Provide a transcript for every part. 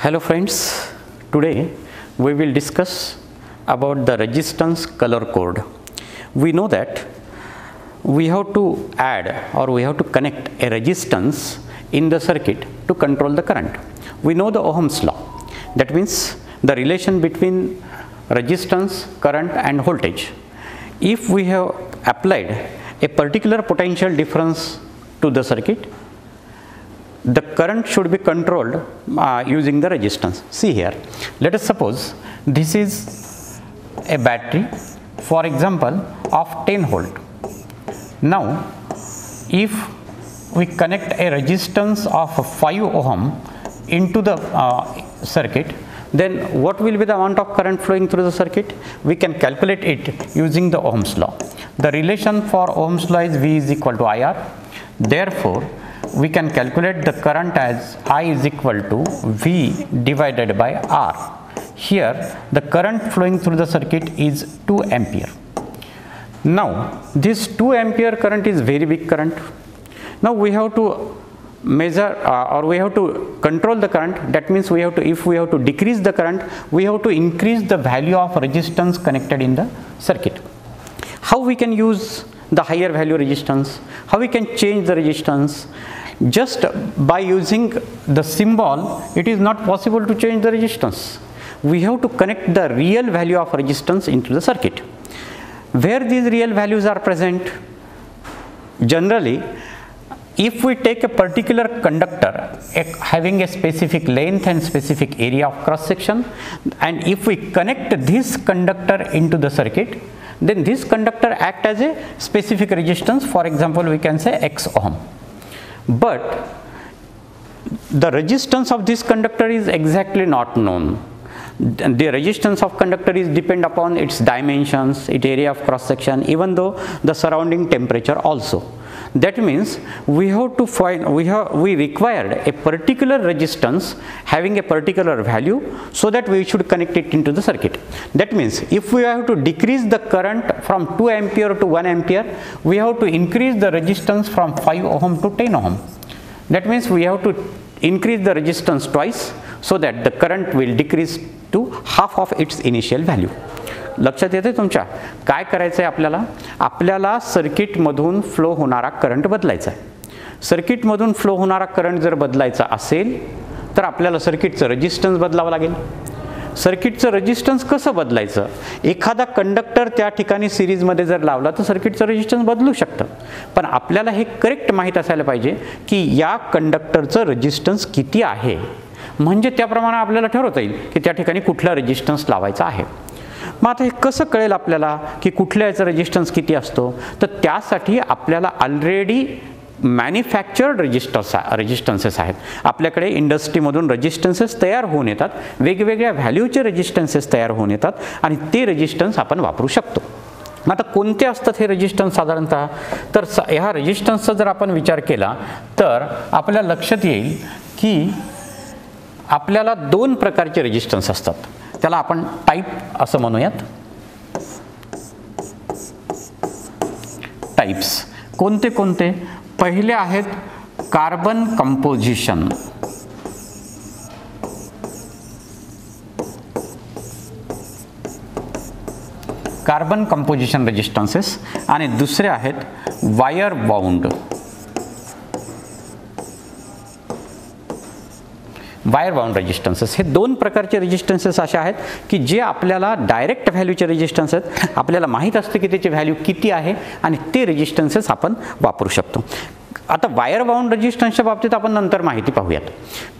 Hello friends, today we will discuss about the resistance color code. We know that we have to add or we have to connect a resistance in the circuit to control the current. We know the Ohm's law. That means the relation between resistance, current and voltage. If we have applied a particular potential difference to the circuit, the current should be controlled using the resistance. See here, let us suppose this is a battery, for example of 10 volt. Now if we connect a resistance of 5 ohm into the circuit, then what will be the amount of current flowing through the circuit? We can calculate it using the Ohm's law. The relation for Ohm's law is V is equal to IR. Therefore we can calculate the current as I is equal to V divided by R. Here the current flowing through the circuit is 2 ampere. Now this 2 ampere current is very big current. Now we have to measure or we have to control the current. That means we have to, if we have to decrease the current, we have to increase the value of resistance connected in the circuit. How we can use the higher value resistance? How we can change the resistance? Just by using the symbol, it is not possible to change the resistance. We have to connect the real value of resistance into the circuit. Where these real values are present? Generally, if we take a particular conductor having a specific length and specific area of cross section, and if we connect this conductor into the circuit, then this conductor acts as a specific resistance. For example, we can say X ohm. But the resistance of this conductor is exactly not known. The resistance of conductor is depend upon its dimensions, its area of cross section, even though the surrounding temperature also. That means we have to find, we required a particular resistance having a particular value, so that we should connect it into the circuit. That means if we have to decrease the current from 2 ampere to 1 ampere, we have to increase the resistance from 5 ohm to 10 ohm. That means we have to increase the resistance twice, so that the current will decrease to half of its initial value. लक्षात येते तुमच्या? काय करायचं आहे आपल्याला? आपल्याला circuit मधून flow होणारा करंट बदलायचा आहे. सर्किट मधून फ्लो होणारा करंट जर बदलायचा असेल तर आपल्याला सर्किटचं रेजिस्टन्स बदलावं लागेल. सर्किटचं रेजिस्टन्स कसं बदलायचं? एखादा कंडक्टर त्या ठिकाणी सिरीज मध्ये जर लावला तर सर्किटचं रेजिस्टन्स बदलू शकतं, पण आपल्याला हे करेक्ट माहित असायला पाहिजे की या कंडक्टरचं रेजिस्टन्स किती आहे, म्हणजे त्याप्रमाणे आपल्याला ठरवता येईल की त्या ठिकाणी कुठला रेजिस्टन्स लावायचा आहे. मग आता हे कसं कळेल आपल्याला की कुठल्या याचा रेजिस्टन्स किती असतो? तर त्यासाठी आपल्याला ऑलरेडी मॅन्युफॅक्चर्ड रेजिस्टन्सेस आहेत. आपल्याकडे इंडस्ट्रीमधून रेजिस्टन्सेस तयार होऊन येतात, वेगवेगळ्या व्हॅल्यूचे रेजिस्टन्सेस तयार होऊन येतात आणि ते रेजिस्टन्स आपण वापरू शकतो. मग आता कोणते असतात हे रेजिस्टन्स साधारणतः? तर ह्या रेजिस्टन्सचा जर आपण विचार केला तर आपल्या लक्षात येईल की आपल्याला 2 प्रकारचे रेजिस्टन्स असतात. त्याला आपण टाइप असं म्हणूयात. टाइप्स कोणते कोणते? पहिले आहेत carbon composition. Carbon composition resistances. आणि दुसरे आहेत wire bound. Wire bound resistances. हे 2 प्रकारचे रेजिस्टन्सेस असे आहेत की जे आपल्याला डायरेक्ट व्हॅल्यूचे रेजिस्टन्स आहेत, आपल्याला माहीत असते की त्याची व्हॅल्यू किती आहे आणि ते रेजिस्टन्सेस आपण वापरू शकतो. आता वायर बाउंड रेजिस्टन्सच्या बाबतीत आपण नंतर माहिती पाहूयात.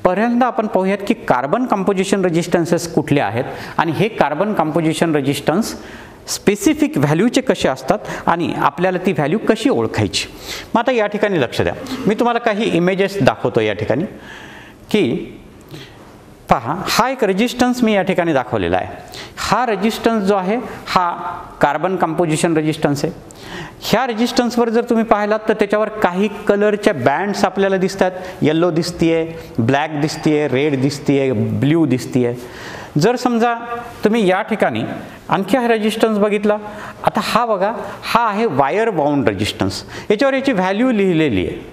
पहिल्यांदा आपण पाहूयात की कार्बन कंपोजिशन रेजिस्टन्सेस कुठले आहेत आणि हे कार्बन कंपोजिशन रेजिस्टन्स स्पेसिफिक व्हॅल्यूचे कसे असतात आणि आपल्याला ती व्हॅल्यू कशी ओळखायची. मग आता या ठिकाणी लक्ष द्या, मी तुम्हाला काही इमेजेस दाखवतो या ठिकाणी की पहा, हा एक रेजिस्टन्स मी या ठिकाणी दाखवलेला आहे. हा रेजिस्टन्स जो आहे हा कार्बन कंपोजिशन रेजिस्टन्स आहे. ह्या रेजिस्टन्सवर जर तुम्ही पाहिलात तर त्याच्यावर काही कलरच्या बँड्स आपल्याला दिसतात. येलो दिसतीये, ब्लॅक दिसतीये, रेड दिसतीये, ब्ल्यू दिसतीये. जर समजा तुम्ही या ठिकाणी आणखी हा रेजिस्टन्स बघितला, आता हा बघा, हा आहे वायर बाउंड रेजिस्टन्स. याच्यावर याची व्हॅल्यू लिहिलेली आहे.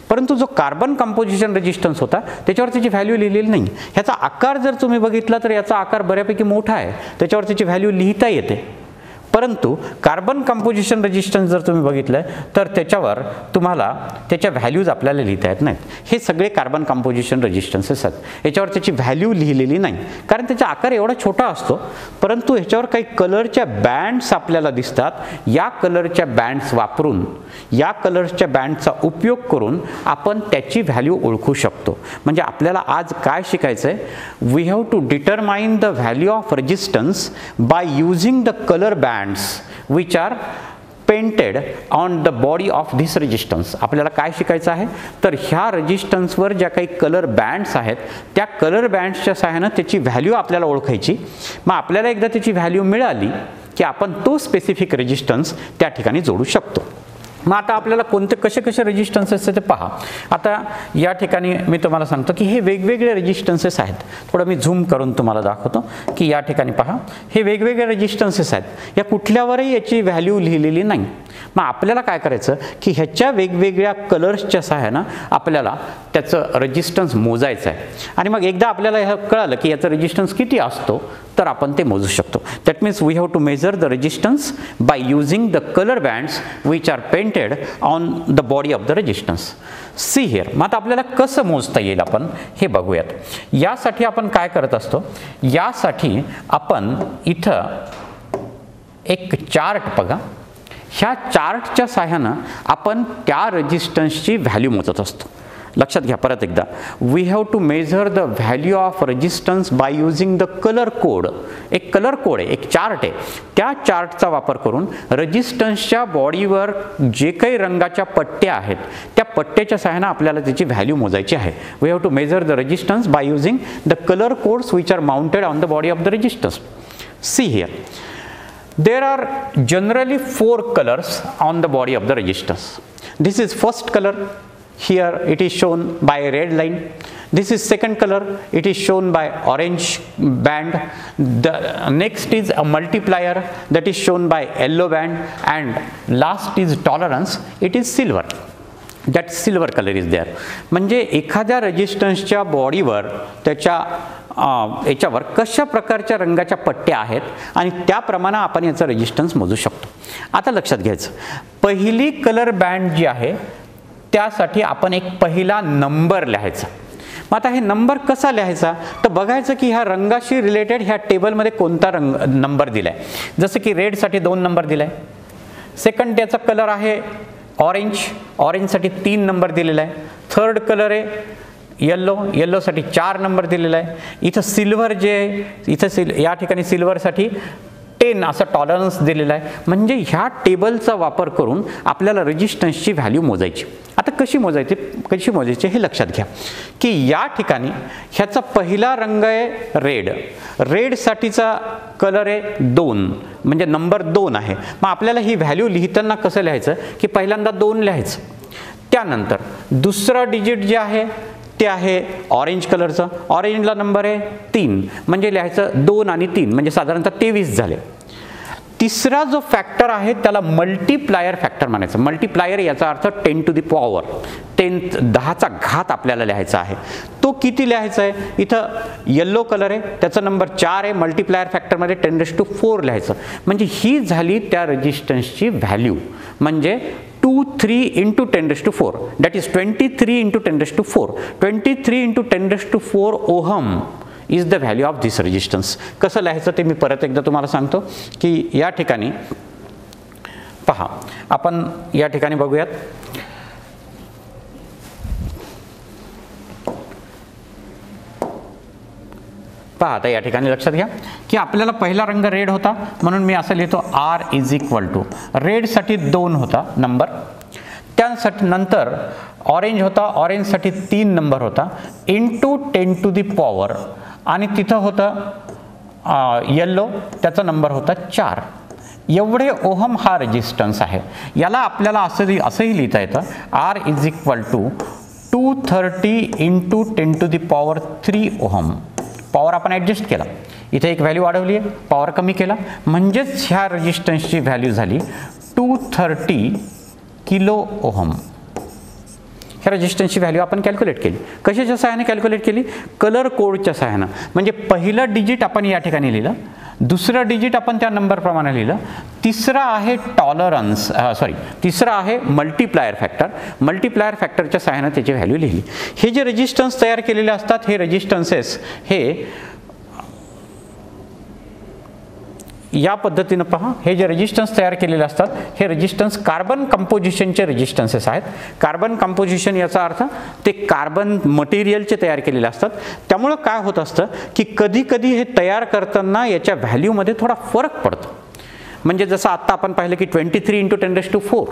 परंतु जो कार्बन कंपोजिशन रेजिस्टन्स होता त्याच्यावर त्याची व्हॅल्यू लिहिलेली नाही. ह्याचा आकार जर तुम्ही बघितला तर याचा आकार बऱ्यापैकी मोठा आहे, त्याच्यावर त्याची व्हॅल्यू लिहिता येते. परंतु कार्बन कंपोजिशन रेजिस्टन्स जर तुम्ही बघितलं तर त्याच्यावर तुम्हाला त्याच्या व्हॅल्यूज आपल्याला लिहिता येत नाहीत. हे सगळे कार्बन कंपोजिशन रेजिस्टन्सेस आहेत, याच्यावर त्याची व्हॅल्यू लिहिलेली नाही कारण त्याचा आकार एवढा छोटा असतो. परंतु ह्याच्यावर काही कलरच्या बँड्स आपल्याला दिसतात. या कलरच्या बँड्स वापरून, या कलरच्या बँडचा उपयोग करून आपण त्याची व्हॅल्यू ओळखू शकतो. म्हणजे आपल्याला आज काय शिकायचं आहे, we have to determine the value of resistance by using the colour bands which are painted on the body of this resistance. आपल्याला काय शिकायचं आहे तर ह्या रेजिस्टन्सवर ज्या काही कलर बँड्स आहेत त्या कलर बँड्सच्या सहाय्याने त्याची व्हॅल्यू आपल्याला ओळखायची. मग आपल्याला एकदा त्याची व्हॅल्यू मिळाली की आपण तो स्पेसिफिक रेजिस्टन्स त्या ठिकाणी जोडू शकतो. मग आता आपल्याला कोणते कसे कसे रेजिस्टन्सेस ते पहा. आता या ठिकाणी मी तुम्हाला सांगतो की हे वेगवेगळे रेजिस्टन्सेस आहेत. थोडं मी झूम करून तुम्हाला दाखवतो की या ठिकाणी पहा हे वेगवेगळे रेजिस्टन्सेस आहेत. या कुठल्यावरही याची व्हॅल्यू लिहिलेली नाही. मग आपल्याला काय करायचं की ह्याच्या वेगवेगळ्या कलर्सच्या सहाय्यानं आपल्याला त्याचं रेजिस्टन्स मोजायचं आहे. आणि मग एकदा आपल्याला हे कळालं की याचं रेजिस्टन्स किती असतो तर आपण ते मोजू शकतो. That means we have to measure the resistance by using the colour bands which are painted on the body of the resistance. See here. मग आता आपल्याला कसं मोजता येईल आपण हे बघूयात. यासाठी आपण काय करत असतो, यासाठी आपण इथं एक चार्ट बघा. ह्या चार्टच्या सहाय्यानं आपण त्या रेजिस्टन्सची व्हॅल्यू मोजत असतो. लक्षात घ्या परत एकदा, we have to measure the value of resistance by using the colour code. एक कलर कोड आहे, एक चार्ट आहे. त्या चार्टचा वापर करून रेजिस्टन्सच्या बॉडीवर जे काही रंगाच्या पट्ट्या आहेत त्या पट्ट्याच्या सहाय्यानं आपल्याला त्याची व्हॅल्यू मोजायची आहे. We have to measure the resistance by using the colour codes which are mounted on the body of the resistance. See here. There are generally 4 colors on the body of the resistance. This is first color. Here it is shown by a red line. This is second color. It is shown by orange band. The next is a multiplier that is shown by yellow band, and last is tolerance. It is silver. That silver color is there. म्हणजे एखाद्या रेजिस्टन्सच्या बॉडीवर त्याच्या याच्यावर कशा प्रकारच्या रंगाच्या पट्ट्या आहेत आणि त्याप्रमाणे आपण याचं रेजिस्टन्स मोजू शकतो. आता लक्षात घ्यायचं, पहिली कलर बँड जी आहे त्यासाठी आपण एक पहिला नंबर लिहायचा. मग आता हे नंबर कसा लिहायचा तर बघायचं की ह्या रंगाशी रिलेटेड ह्या टेबलमध्ये कोणता रंग नंबर दिला आहे. जसं की रेडसाठी 2 नंबर दिला आहे. सेकंड त्याचा कलर आहे ऑरेंज, ऑरेंजसाठी 3 नंबर दिलेला आहे. थर्ड कलर आहे येल्लो, येल्लोसाठी 4 नंबर दिलेला आहे. इथं सिल्वर जे आहे, इथं या ठिकाणी सिल्वरसाठी 10 असा टॉलरन्स दिलेला आहे. म्हणजे ह्या टेबलचा वापर करून आपल्याला रेजिस्टन्सची व्हॅल्यू मोजायची. आता कशी मोजायची हे लक्षात घ्या की या ठिकाणी ह्याचा पहिला रंग आहे रेड. रेडसाठीचा कलर आहे 2, म्हणजे नंबर 2 आहे. मग आपल्याला ही व्हॅल्यू लिहिताना कसं लिहायचं की पहिल्यांदा 2 लिहायचं. त्यानंतर दुसरा डिजिट जे आहे ते आहे ऑरेंज कलरचं. ऑरेंजला नंबर आहे 3, म्हणजे लिहायचं 2 आणि 3 म्हणजे साधारणतः 23 झाले. तिसरा जो फॅक्टर आहे त्याला मल्टीप्लायर फॅक्टर म्हणायचं. मल्टीप्लायर याचा अर्थ 10 to the power 10 10चा घात आपल्याला लिहायचा आहे. तो किती लिहायचा आहे, इथं येल्लो कलर आहे त्याचा नंबर 4 आहे. मल्टीप्लायर फॅक्टरमध्ये 10⁴ लिहायचं. म्हणजे ही झाली त्या रेजिस्टन्सची व्हॅल्यू. म्हणजे 23 into 10⁴, that is 23 into 10⁴. 23 into 10⁴ ohm is the value of this resistance. कसं लिहायचं ते मी परत एकदा तुम्हाला सांगतो की या ठिकाणी पहा, आपण या ठिकाणी बघूयात. पहा आता या ठिकाणी लक्षात घ्या की आपल्याला पहिला रंग रेड होता म्हणून मी असं लिहितो R = रेडसाठी 2 होता नंबर. त्यासाठी नंतर ऑरेंज होता, ऑरेंजसाठी 3 नंबर होता इंटू 10 to the power, आणि तिथं होतं येल्लो त्याचा नंबर होता 4. एवढे ओहम हा रेजिस्टन्स आहे. याला आपल्याला असंही लिहिता येतं R = 230 into 10 to the power 3 ohm. Power आपण ॲडजस्ट केला, इथे एक व्हॅल्यू वाढवली आहे, पॉवर कमी केला, म्हणजेच ह्या रेजिस्टन्सची व्हॅल्यू झाली 230 किलो ओहम. ह्या रेजिस्टन्सची व्हॅल्यू आपण कॅल्क्युलेट केली. कशाच्या सहाय्याने कॅल्क्युलेट केली? कलर कोडच्या सहाय्यानं. म्हणजे पहिलं डिजिट आपण या ठिकाणी लिहिलं, दुसरं डिजिट आपण त्या नंबरप्रमाणे लिहिलं, तिसरा आहे टॉलरन्स तिसरा आहे मल्टिप्लायर फॅक्टर. मल्टिप्लायर फॅक्टरच्या सहाय्यानं त्याची व्हॅल्यू लिहिली. हे जे रेजिस्टन्स तयार केलेले असतात हे रेजिस्टन्सेस हे या पद्धतीनं पहा. हे जे रेजिस्टन्स तयार केलेले असतात हे रेजिस्टन्स कार्बन कंपोजिशनचे रेजिस्टन्सेस आहेत. कार्बन कंपोजिशन याचा अर्थ ते कार्बन मटेरियलचे तयार केलेले असतात. त्यामुळं काय होत असतं की कधी कधी हे तयार करताना याच्या व्हॅल्यूमध्ये थोडा फरक पडतो. म्हणजे जसं आत्ता आपण पाहिलं की 23 × 10⁴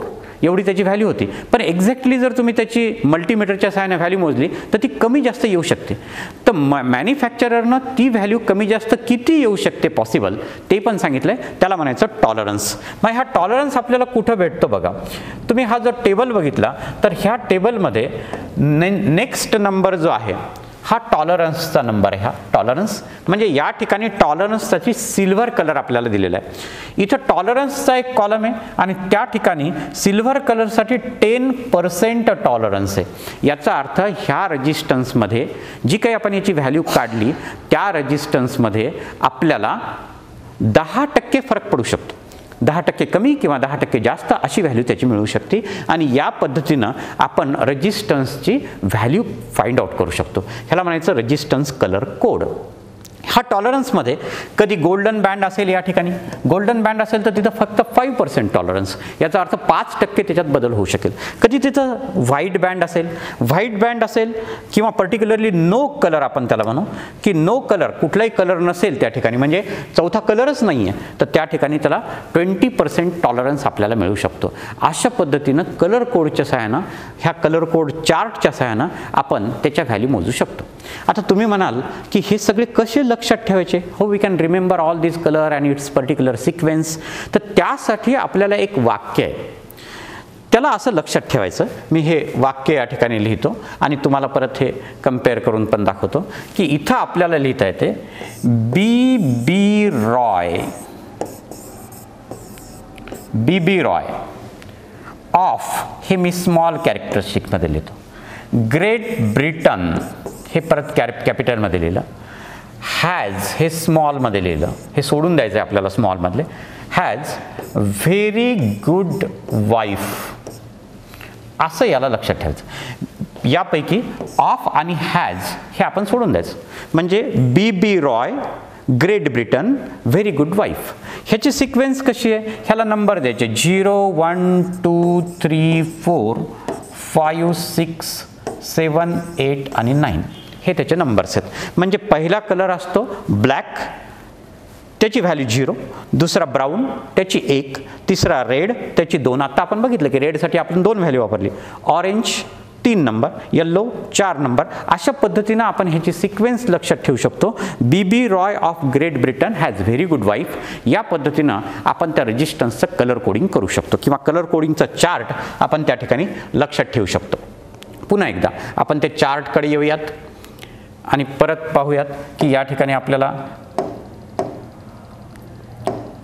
एवढी त्याची व्हॅल्यू होती, पण एक्झॅक्टली जर तुम्ही त्याची मल्टीमीटरच्या सहाय्याने व्हॅल्यू मोजली तर ती कमी जास्त येऊ शकते. तर मॅन्युफॅक्चररनं ती व्हॅल्यू कमी जास्त किती येऊ शकते पॉसिबल ते पण सांगितलं आहे, त्याला म्हणायचं टॉलरन्स. मग हा टॉलरन्स आपल्याला कुठं भेटतो बघा. तुम्ही हा जो टेबल बघितला तर ह्या टेबलमध्ये नेक्स्ट नंबर जो आहे हा टॉलरन्सचा नंबर आहे. हा टॉलरन्स म्हणजे या ठिकाणी टॉलरन्ससाठी सिल्वर कलर आपल्याला दिलेला आहे. इथं टॉलरन्सचा एक कॉलम आहे आणि त्या ठिकाणी सिल्वर कलरसाठी 10% टॉलरन्स आहे. याचा अर्थ ह्या रेजिस्टन्समध्ये जी काही आपण याची व्हॅल्यू काढली त्या रेजिस्टन्समध्ये आपल्याला 10% फरक पडू शकतो. 10% कमी किंवा 10% जास्त अशी व्हॅल्यू त्याची मिळू शकते आणि या पद्धतीनं आपण रेजिस्टन्सची व्हॅल्यू फाइंड आउट करू शकतो. ह्याला म्हणायचं रेजिस्टन्स कलर कोड. हा टॉलरन्समध्ये कधी गोल्डन बँड असेल, या ठिकाणी गोल्डन बँड असेल तर तिथं फक्त 5% टॉलरन्स, याचा अर्थ 5% त्याच्यात बदल होऊ शकेल. कधी तिथं व्हाईट बँड असेल किंवा पर्टिक्युलरली नो कलर आपण त्याला म्हणू की नो कलर, कुठलाही कलर नसेल त्या ठिकाणी, म्हणजे चौथा कलरच नाही आहे, तर त्या ठिकाणी त्याला 20% टॉलरन्स आपल्याला मिळू शकतो. अशा पद्धतीनं कलर कोडच्या सहाय्यानं, ह्या कलर कोड चार्टच्या सहाय्यानं आपण त्याच्या व्हॅल्यू मोजू शकतो. आता तुम्ही म्हणाल की हे सगळे कसे लक्षात ठेवायचे? हो, we can remember all this colour and its particular sequence. तर त्यासाठी आपल्याला एक वाक्य आहे, त्याला असं लक्षात ठेवायचं. मी हे वाक्य या ठिकाणी लिहितो आणि तुम्हाला परत हे कम्पेअर करून पण दाखवतो की इथं आपल्याला लिहिता येते बी रॉय ऑफ, हे मी स्मॉल कॅरेक्टरिस्टिकमध्ये लिहितो. ग्रेट ब्रिटन हे परत कॅपिटलमध्ये लिहिलं. हॅज हे स्मॉलमध्ये लिहिलं, हे सोडून द्यायचं आहे आपल्याला स्मॉलमधले. हॅज व्हेरी गुड वाईफ, असं याला लक्षात ठेवायचं. यापैकी ऑफ आणि हॅज हे आपण सोडून द्यायचं. म्हणजे B Roy, Great Britain, very good wife. ह्याची सिक्वेन्स कशी आहे? ह्याला नंबर द्यायचे 0 1 2 3 4 5 6 7 8 आणि 9 हे त्याचे नंबर्स आहेत. म्हणजे पहिला कलर असतो ब्लॅक, त्याची व्हॅल्यू 0, दुसरा ब्राऊन त्याची 1, तिसरा रेड त्याची 2. आता आपण बघितलं की रेडसाठी आपण 2 व्हॅल्यू वापरली. Orange 3 number, yellow 4 number. अशा पद्धतीनं आपण ह्याची सिक्वेन्स लक्षात ठेवू शकतो. B Roy of Great Britain has very good wife. या पद्धतीनं आपण त्या रेजिस्टन्सचं कलर कोडिंग करू शकतो किंवा कलर कोडिंगचा चार्ट आपण त्या ठिकाणी लक्षात ठेवू शकतो. पुन्हा एकदा आपण ते चार्टकडे येऊयात आणि परत पाहूयात की या ठिकाणी आपल्याला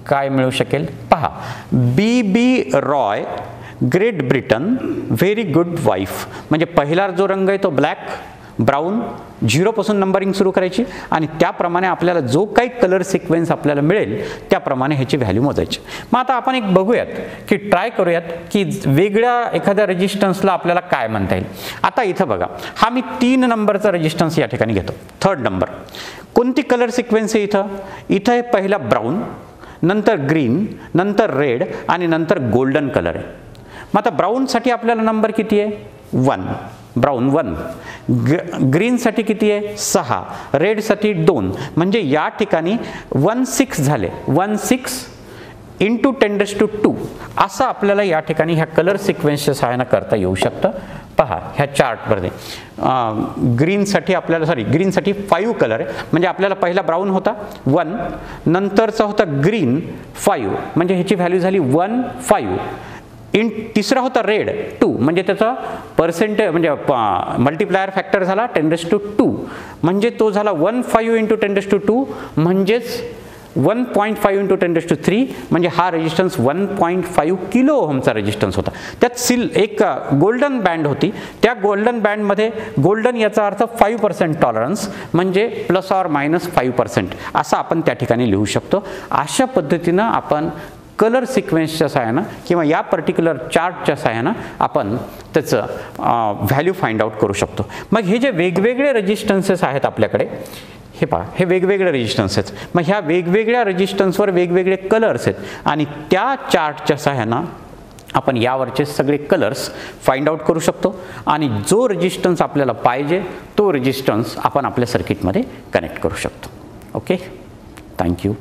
काय मिळू शकेल. पहा, B Roy Great Britain very good wife. म्हणजे पहिला जो रंग आहे तो ब्लॅक, ब्राऊन, 0 पासून नंबरिंग सुरू करायची आणि त्याप्रमाणे आपल्याला जो काही कलर सिक्वेन्स आपल्याला मिळेल त्याप्रमाणे ह्याची व्हॅल्यू मोजायची. मग आता आपण एक बघूयात की ट्राय करूयात की वेगळ्या एखाद्या रेजिस्टन्सला आपल्याला काय म्हणता येईल. आता इथं बघा, हा मी 3 नंबरचा रेजिस्टन्स या ठिकाणी घेतो. 3rd नंबर कोणती कलर सिक्वेन्स आहे? इथं आहे पहिला ब्राऊन, नंतर ग्रीन, नंतर रेड आणि नंतर गोल्डन कलर आहे. मग आता ब्राऊनसाठी आपल्याला नंबर किती आहे? 1, ब्राऊन 1. ग्रीनसाठी किती आहे? 6. रेडसाठी 2. म्हणजे या ठिकाणी 16 झाले. 16 × 10⁻². असं आपल्याला या ठिकाणी ह्या कलर सिक्वेन्सच्या सहाय्यानं करता येऊ शकतं. पहा ह्या चार्टमध्ये ग्रीनसाठी आपल्याला ग्रीनसाठी 5 कलर आहे. म्हणजे आपल्याला पहिला ब्राऊन होता 1, नंतरचा होता ग्रीन 5, म्हणजे ह्याची व्हॅल्यू झाली 1 5. तिसरा होता रेड 2, म्हणजे त्याचा पर्सेंटेज म्हणजे मल्टिप्लायर फॅक्टर झाला 10⁻², म्हणजे तो झाला 1 5 × 10⁻², म्हणजेच 1.5 इंटू 10⁻³ म्हणजे हा रेजिस्टन्स 1.5 किलो ओहमचा रेजिस्टन्स होता. त्यात एक गोल्डन बँड होती. त्या गोल्डन बँडमध्ये गोल्डन याचा अर्थ 5% टॉलरन्स म्हणजे ±5% असं आपण त्या ठिकाणी लिहू शकतो. अशा पद्धतीनं आपण कलर सिक्वेन्सच्या सहाय्यानं किंवा या पर्टिक्युलर चार्टच्या सहाय्यानं आपण त्याचं व्हॅल्यू फाइंड आउट करू शकतो. मग हे जे वेगवेगळे रेजिस्टन्सेस आहेत आपल्याकडे, हे पहा, हे वेगवेगळे रेजिस्टन्स आहेत. मग ह्या वेगवेगळ्या रेजिस्टन्सवर वेगवेगळे कलर्स आहेत आणि त्या चार्टच्या सहाय्यानं आपण यावरचे सगळे कलर्स फाइंड आउट करू शकतो आणि जो रेजिस्टन्स आपल्याला पाहिजे तो रेजिस्टन्स आपण आपल्या सर्किटमध्ये कनेक्ट करू शकतो. Okay, thank you.